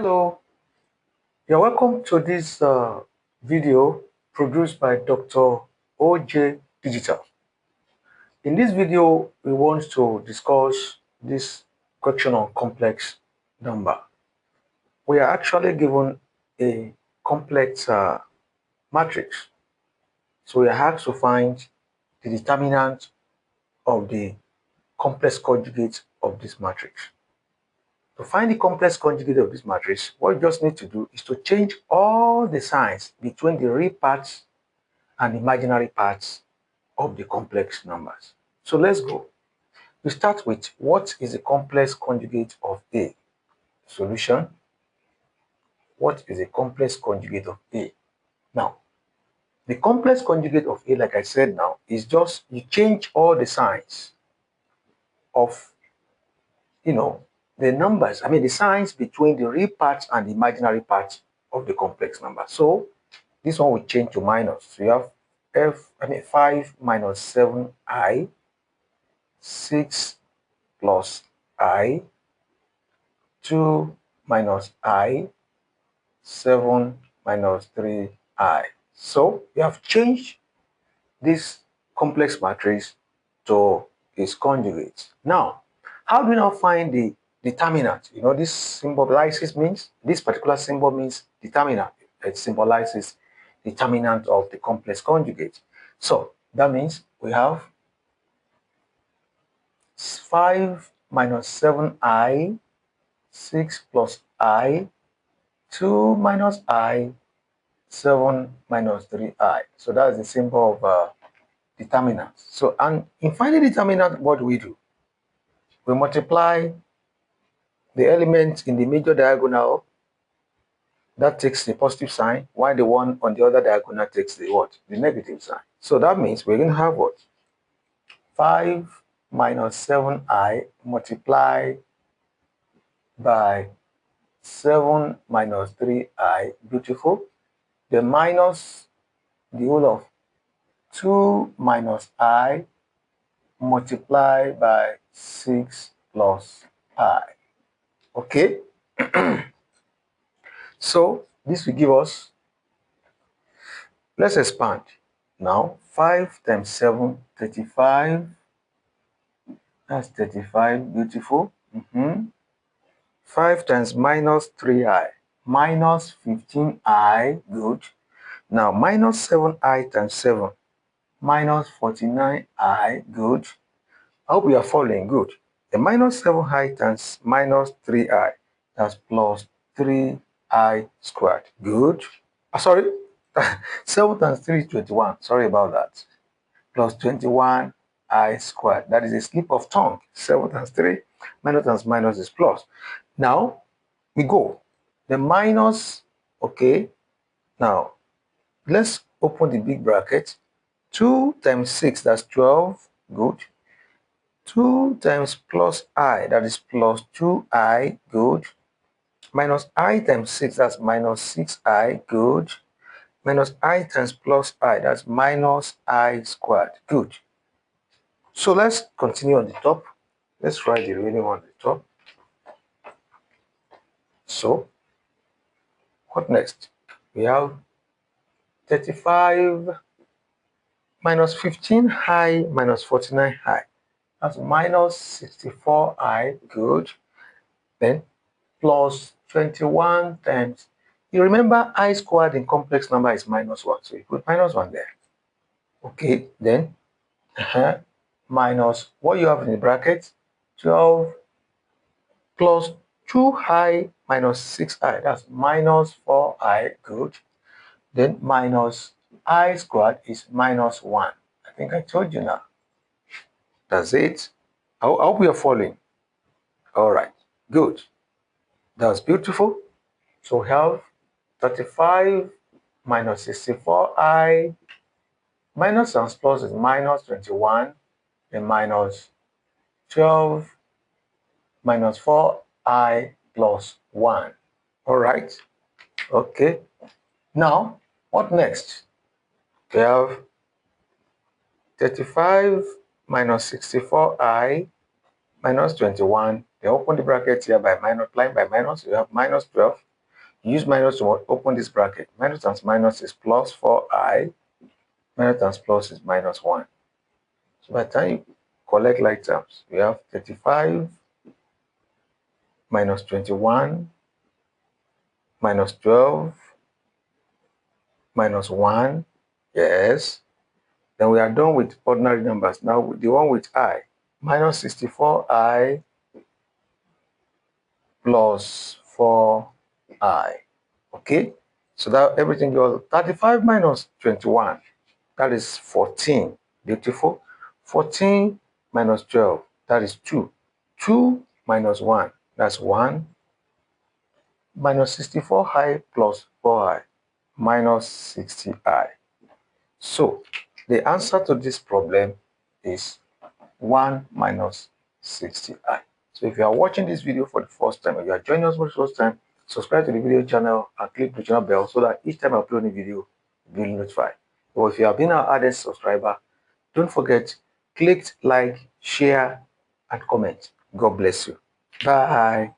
Hello, you're welcome to this video produced by Dr. OJ Digital. In this video, we want to discuss this question on complex number. We are actually given a complex matrix. So we are asked to find the determinant of the complex conjugate of this matrix. To find the complex conjugate of this matrix, what you just need to do is to change all the signs between the real parts and imaginary parts of the complex numbers. So let's go. We start with what is the complex conjugate of A? Solution. What is a complex conjugate of A? Now, the complex conjugate of A, like I said now, is just you change all the signs of, the numbers, the signs between the real parts and the imaginary parts of the complex number. So this one will change to minus. So you have 5 minus 7i, 6 plus I, 2 minus I, 7 minus 3i. So we have changed this complex matrix to its conjugate. Now, how do we now find the determinant? This symbolizes means, this particular symbol means determinant. It symbolizes determinant of the complex conjugate. So that means we have 5 minus 7i, 6 plus I, 2 minus I, 7 minus 3i. So that is the symbol of determinant. So, and in finding determinant, what do? We multiply the element in the major diagonal. That takes the positive sign, while the one on the other diagonal takes the what? The negative sign. So that means we're going to have what? 5 minus 7i multiplied by 7 minus 3i, beautiful. The minus the whole of 2 minus I multiplied by 6 plus I. Okay? So this will give us, let's expand. Now 5 times 7, 35. That's 35, beautiful. 5 times minus 3i, minus 15i, good. Now minus 7i times 7, minus 49i, good. I hope you are following, good. The minus 7i times minus 3i, that's plus 3i squared, good. Sorry, 7 times 3 is 21, sorry about that. Plus 21i squared, that is a slip of tongue. 7 times 3, minus times minus is plus. Now, we go. The minus, okay. Now, let's open the big bracket. 2 times 6, that's 12, good. 2 times plus I, that is plus 2i, good. Minus I times 6, that's minus 6i, good. Minus I times plus I, that's minus I squared, good. So let's continue on the top. Let's write the remaining one on the top. So, what next? We have 35 minus 15i minus 49i. That's minus 64i, good. Then plus 21 times, you remember I squared in complex number is minus 1, so you put minus 1 there. Okay, then minus what you have in the bracket, 12 plus 2i minus 6i, that's minus 4i, good. Then minus I squared is minus 1. I think I told you now. That's it. I hope you are following. All right, good. That's beautiful. So we have 35 minus 64i, minus and plus is minus 21, then minus 12 minus 4i plus 1. All right. Okay. Now, what next? We have 35 minus 64i minus 21. They open the bracket here by multiplying by minus. We have minus 12. use minus to open this bracket. Minus times minus is plus 4i. Minus times plus is minus 1. So by the time you collect like terms, we have 35 minus 21 minus 12 minus 1. Yes. Then we are done with ordinary numbers. Now with the one with I. Minus 64i plus 4i. Okay. So that everything goes 35 minus 21. That is 14. Beautiful. 14 minus 12. That is 2. 2 minus 1. That's 1. Minus 64i plus 4i. Minus 60i. So the answer to this problem is 1 minus 60i. So if you are watching this video for the first time, or you are joining us for the first time, subscribe to the video channel and click the channel bell so that each time I upload a video, you'll be notified. Or if you have been our ardent subscriber, don't forget, click like, share, and comment. God bless you. Bye.